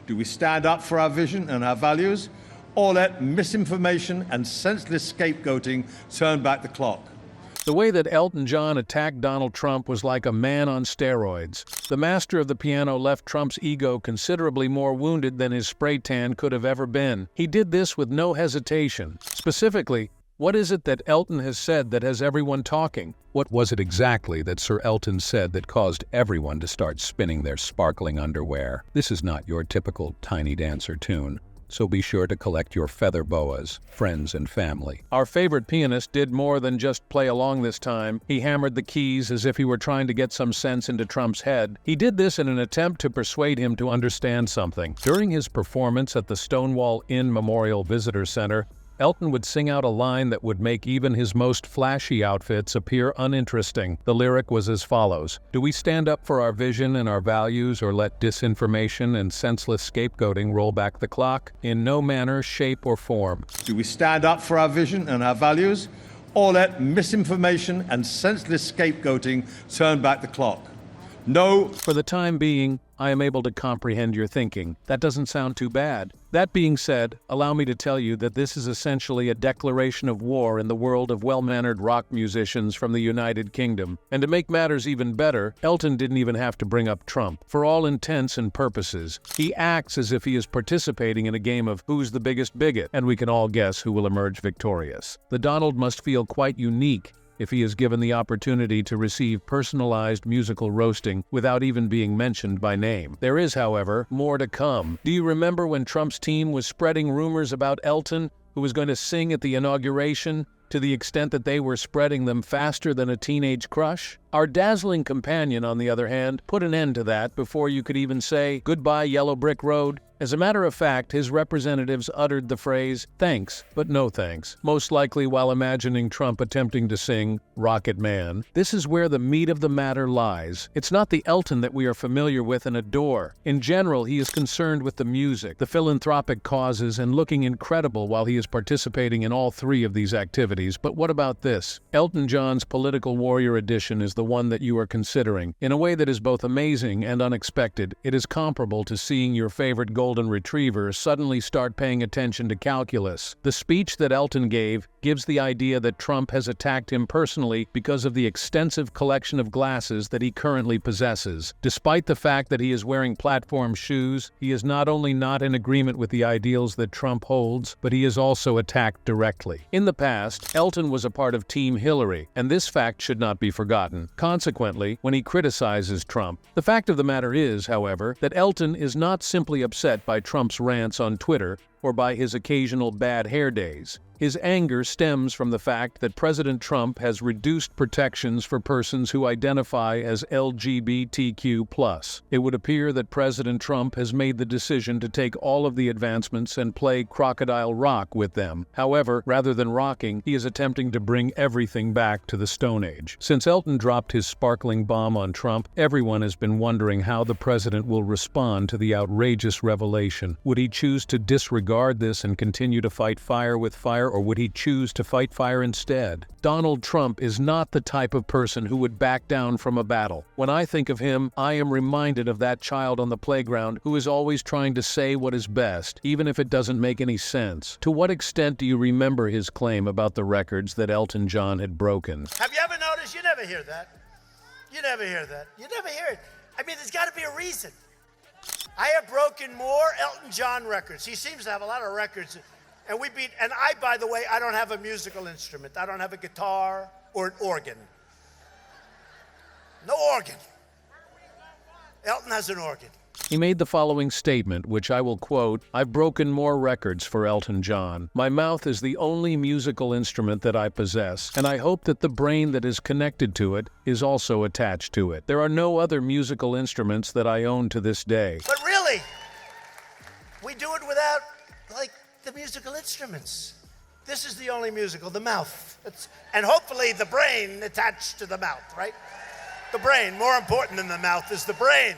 Do we stand up for our vision and our values, or let misinformation and senseless scapegoating turn back the clock? The way that Elton John attacked Donald Trump was like a man on steroids. The master of the piano left Trump's ego considerably more wounded than his spray tan could have ever been. He did this with no hesitation. Specifically, what is it that Elton has said that has everyone talking? What was it exactly that Sir Elton said that caused everyone to start spinning their sparkling underwear? This is not your typical Tiny Dancer tune, so be sure to collect your feather boas, friends and family. Our favorite pianist did more than just play along this time. He hammered the keys as if he were trying to get some sense into Trump's head. He did this in an attempt to persuade him to understand something. During his performance at the Stonewall Inn Memorial Visitor Center, Elton would sing out a line that would make even his most flashy outfits appear uninteresting. The lyric was as follows: "Do we stand up for our vision and our values, or let disinformation and senseless scapegoating roll back the clock? In no manner, shape, or form." Do we stand up for our vision and our values, or let misinformation and senseless scapegoating turn back the clock? No. For the time being, I am able to comprehend your thinking. That doesn't sound too bad. That being said, allow me to tell you that this is essentially a declaration of war in the world of well-mannered rock musicians from the United Kingdom. And to make matters even better, Elton didn't even have to bring up Trump. For all intents and purposes, he acts as if he is participating in a game of who's the biggest bigot, and we can all guess who will emerge victorious. The Donald must feel quite unique if he is given the opportunity to receive personalized musical roasting without even being mentioned by name. There is, however, more to come. Do you remember when Trump's team was spreading rumors about Elton, who was going to sing at the inauguration, to the extent that they were spreading them faster than a teenage crush? Our dazzling companion, on the other hand, put an end to that before you could even say, "Goodbye, Yellow Brick Road." As a matter of fact, his representatives uttered the phrase, "Thanks, but no thanks," most likely while imagining Trump attempting to sing Rocket Man. This is where the meat of the matter lies. It's not the Elton that we are familiar with and adore. In general, he is concerned with the music, the philanthropic causes, and looking incredible while he is participating in all three of these activities. But what about this? Elton John's Political Warrior edition is the one that you are considering. In a way that is both amazing and unexpected, it is comparable to seeing your favorite golden retriever suddenly start paying attention to calculus. The speech that Elton gave gives the idea that Trump has attacked him personally because of the extensive collection of glasses that he currently possesses. Despite the fact that he is wearing platform shoes, he is not only not in agreement with the ideals that Trump holds, but he is also attacked directly. In the past, Elton was a part of Team Hillary, and this fact should not be forgotten. Consequently, when he criticizes Trump, the fact of the matter is, however, that Elton is not simply upset by Trump's rants on Twitter or by his occasional bad hair days. His anger stems from the fact that President Trump has reduced protections for persons who identify as LGBTQ+. It would appear that President Trump has made the decision to take all of the advancements and play crocodile rock with them. However, rather than rocking, he is attempting to bring everything back to the Stone Age. Since Elton dropped his sparkling bomb on Trump, everyone has been wondering how the president will respond to the outrageous revelation. Would he choose to disregard this and continue to fight fire with fire, or would he choose to fight fire instead? Donald Trump is not the type of person who would back down from a battle. When I think of him, I am reminded of that child on the playground who is always trying to say what is best, even if it doesn't make any sense. To what extent do you remember his claim about the records that Elton John had broken? Have you ever noticed? You never hear that. You never hear that. You never hear it. I mean, there's got to be a reason. I have broken more Elton John records. He seems to have a lot of records. And by the way, I don't have a musical instrument. I don't have a guitar or an organ. No organ. Elton has an organ. He made the following statement, which I will quote, "I've broken more records for Elton John. My mouth is the only musical instrument that I possess, and I hope that the brain that is connected to it is also attached to it. There are no other musical instruments that I own to this day." But really, we do it without, the musical instruments. This is the only musical, the mouth. And hopefully the brain attached to the mouth, right? The brain, more important than the mouth is the brain.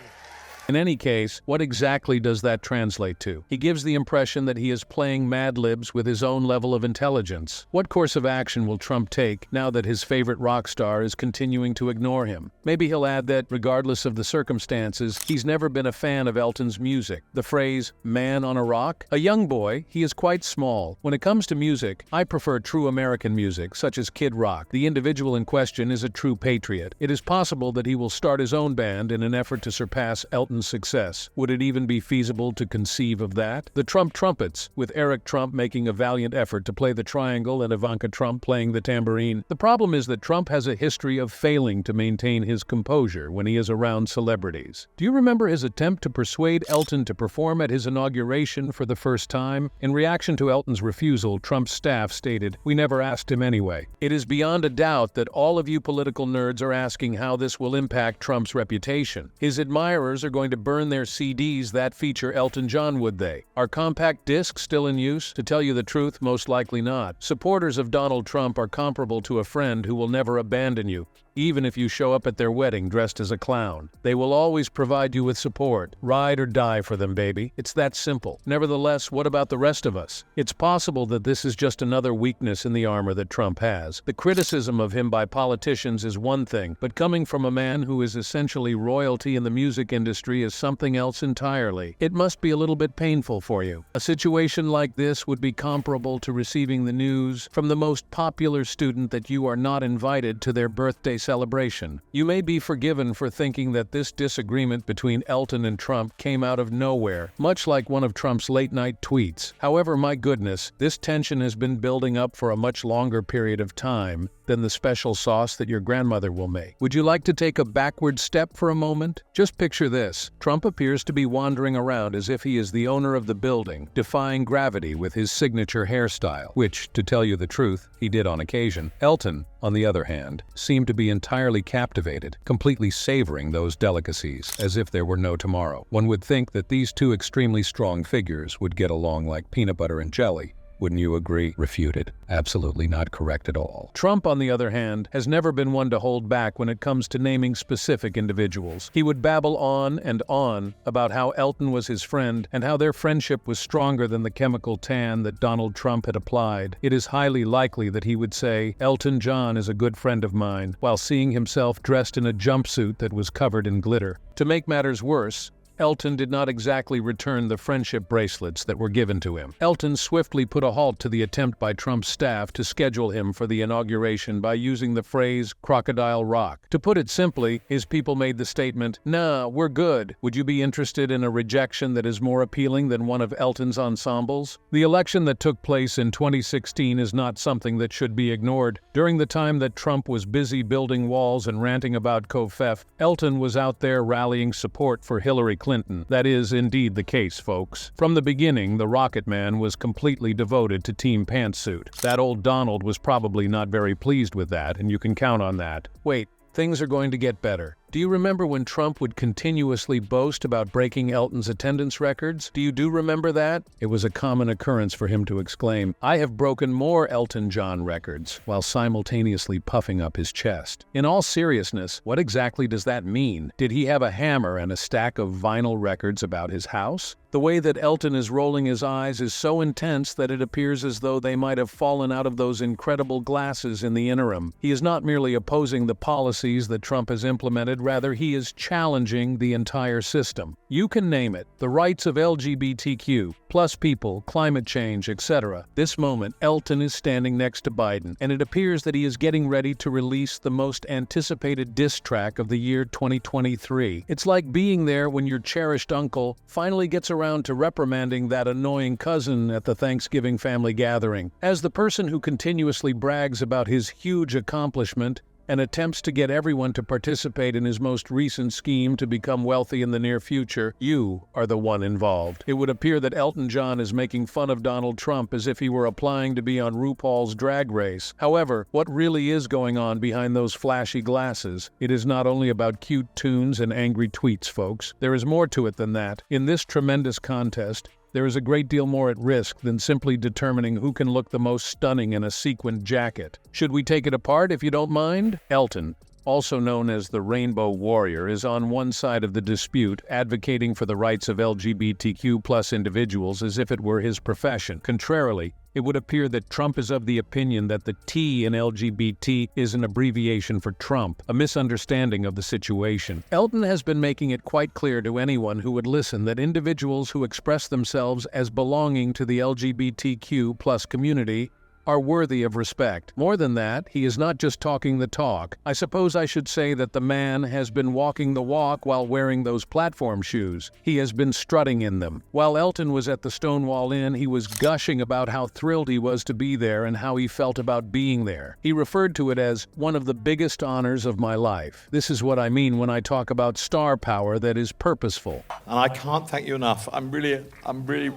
In any case, what exactly does that translate to? He gives the impression that he is playing Mad Libs with his own level of intelligence. What course of action will Trump take now that his favorite rock star is continuing to ignore him? Maybe he'll add that, regardless of the circumstances, he's never been a fan of Elton's music. The phrase, "man on a rock"? A young boy, he is quite small. When it comes to music, I prefer true American music, such as Kid Rock. The individual in question is a true patriot. It is possible that he will start his own band in an effort to surpass Elton's success. Would it even be feasible to conceive of that? The Trump Trumpets, with Eric Trump making a valiant effort to play the triangle and Ivanka Trump playing the tambourine. The problem is that Trump has a history of failing to maintain his composure when he is around celebrities. Do you remember his attempt to persuade Elton to perform at his inauguration for the first time? In reaction to Elton's refusal, Trump's staff stated, "We never asked him anyway." It is beyond a doubt that all of you political nerds are asking how this will impact Trump's reputation. His admirers are going to burn their CDs that feature Elton John, would they? Are compact discs still in use? To tell you the truth, most likely not. Supporters of Donald Trump are comparable to a friend who will never abandon you, even if you show up at their wedding dressed as a clown. They will always provide you with support. Ride or die for them, baby. It's that simple. Nevertheless, what about the rest of us? It's possible that this is just another weakness in the armor that Trump has. The criticism of him by politicians is one thing, but coming from a man who is essentially royalty in the music industry is something else entirely. It must be a little bit painful for you. A situation like this would be comparable to receiving the news from the most popular student that you are not invited to their birthday celebration. You may be forgiven for thinking that this disagreement between Elton and Trump came out of nowhere, much like one of Trump's late-night tweets. However, my goodness, this tension has been building up for a much longer period of time than the special sauce that your grandmother will make. Would you like to take a backward step for a moment? Just picture this. Trump appears to be wandering around as if he is the owner of the building, defying gravity with his signature hairstyle, which, to tell you the truth, he did on occasion. Elton, on the other hand, seemed to be entirely captivated, completely savoring those delicacies, as if there were no tomorrow. One would think that these two extremely strong figures would get along like peanut butter and jelly. Wouldn't you agree? Refuted. Absolutely not correct at all. Trump, on the other hand, has never been one to hold back when it comes to naming specific individuals. He would babble on and on about how Elton was his friend and how their friendship was stronger than the chemical tan that Donald Trump had applied. It is highly likely that he would say, "Elton John is a good friend of mine," while seeing himself dressed in a jumpsuit that was covered in glitter. To make matters worse, Elton did not exactly return the friendship bracelets that were given to him. Elton swiftly put a halt to the attempt by Trump's staff to schedule him for the inauguration by using the phrase "crocodile rock." To put it simply, his people made the statement, "Nah, we're good. Would you be interested in a rejection that is more appealing than one of Elton's ensembles?" The election that took place in 2016 is not something that should be ignored. During the time that Trump was busy building walls and ranting about Kofef, Elton was out there rallying support for Hillary Clinton. That is indeed the case, folks. From the beginning, the Rocket Man was completely devoted to Team Pantsuit. That old Donald was probably not very pleased with that, and you can count on that. Wait, things are going to get better. Do you remember when Trump would continuously boast about breaking Elton's attendance records? Do you remember that? It was a common occurrence for him to exclaim, "I have broken more Elton John records," while simultaneously puffing up his chest. In all seriousness, what exactly does that mean? Did he have a hammer and a stack of vinyl records about his house? The way that Elton is rolling his eyes is so intense that it appears as though they might have fallen out of those incredible glasses in the interim. He is not merely opposing the policies that Trump has implemented, rather he is challenging the entire system. You can name it, the rights of LGBTQ, plus people, climate change, etc. This moment, Elton is standing next to Biden, and it appears that he is getting ready to release the most anticipated diss track of the year 2023. It's like being there when your cherished uncle finally gets around to reprimanding that annoying cousin at the Thanksgiving family gathering. As the person who continuously brags about his huge accomplishment and attempts to get everyone to participate in his most recent scheme to become wealthy in the near future, you are the one involved. It would appear that Elton John is making fun of Donald Trump as if he were applying to be on RuPaul's Drag Race. However, what really is going on behind those flashy glasses? It is not only about cute tunes and angry tweets, folks. There is more to it than that. In this tremendous contest, there is a great deal more at risk than simply determining who can look the most stunning in a sequined jacket. Should we take it apart, if you don't mind? Elton, also known as the Rainbow Warrior, is on one side of the dispute, advocating for the rights of LGBTQ+ individuals as if it were his profession. Contrarily, it would appear that Trump is of the opinion that the T in LGBT is an abbreviation for Trump, a misunderstanding of the situation. Elton has been making it quite clear to anyone who would listen that individuals who express themselves as belonging to the LGBTQ+ community are worthy of respect. More than that, he is not just talking the talk. I suppose I should say that the man has been walking the walk while wearing those platform shoes. He has been strutting in them. While Elton was at the Stonewall Inn, he was gushing about how thrilled he was to be there and how he felt about being there. He referred to it as one of the biggest honors of my life. This is what I mean when I talk about star power that is purposeful. And I can't thank you enough. I'm really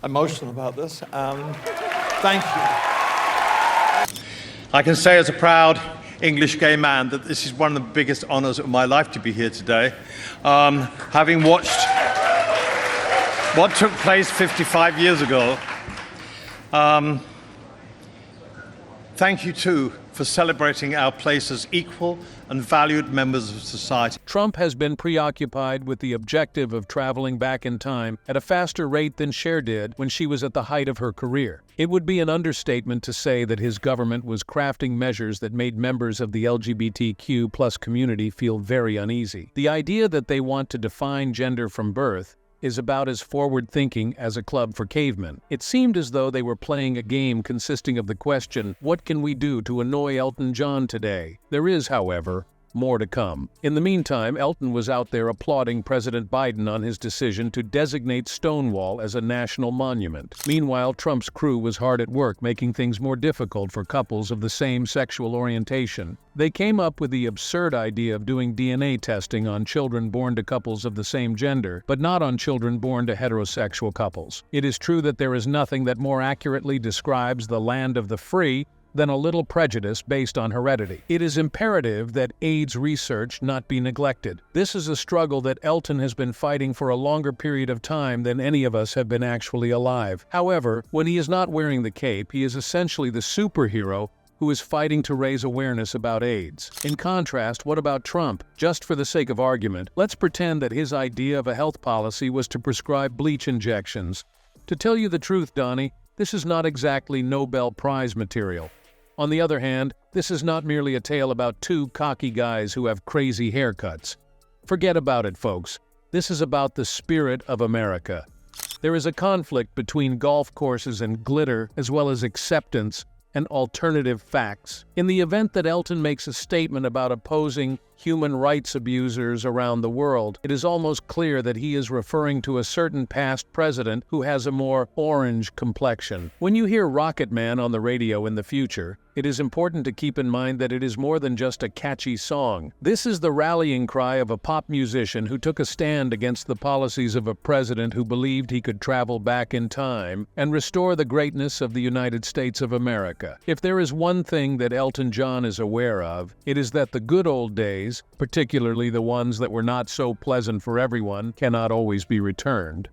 emotional about this. Thank you. I can say as a proud English gay man that this is one of the biggest honours of my life to be here today. Having watched what took place 55 years ago, thank you too for celebrating our place as equal and valued members of society. Trump has been preoccupied with the objective of traveling back in time at a faster rate than Cher did when she was at the height of her career. It would be an understatement to say that his government was crafting measures that made members of the LGBTQ+ community feel very uneasy. The idea that they want to define gender from birth is about as forward-thinking as a club for cavemen. It seemed as though they were playing a game consisting of the question, what can we do to annoy Elton John today? There is, however, more to come. In the meantime, Elton was out there applauding President Biden on his decision to designate Stonewall as a national monument. Meanwhile, Trump's crew was hard at work making things more difficult for couples of the same sexual orientation. They came up with the absurd idea of doing DNA testing on children born to couples of the same gender, but not on children born to heterosexual couples. It is true that there is nothing that more accurately describes the land of the free than a little prejudice based on heredity. It is imperative that AIDS research not be neglected. This is a struggle that Elton has been fighting for a longer period of time than any of us have been actually alive. However, when he is not wearing the cape, he is essentially the superhero who is fighting to raise awareness about AIDS. In contrast, what about Trump? Just for the sake of argument, let's pretend that his idea of a health policy was to prescribe bleach injections. To tell you the truth, Donnie, this is not exactly Nobel Prize material. On the other hand, this is not merely a tale about two cocky guys who have crazy haircuts. Forget about it, folks. This is about the spirit of America. There is a conflict between golf courses and glitter, as well as acceptance and alternative facts. In the event that Elton makes a statement about opposing human rights abusers around the world, it is almost clear that he is referring to a certain past president who has a more orange complexion. When you hear Rocket Man on the radio in the future, it is important to keep in mind that it is more than just a catchy song. This is the rallying cry of a pop musician who took a stand against the policies of a president who believed he could travel back in time and restore the greatness of the United States of America. If there is one thing that Elton John is aware of, it is that the good old days, particularly the ones that were not so pleasant for everyone, cannot always be returned.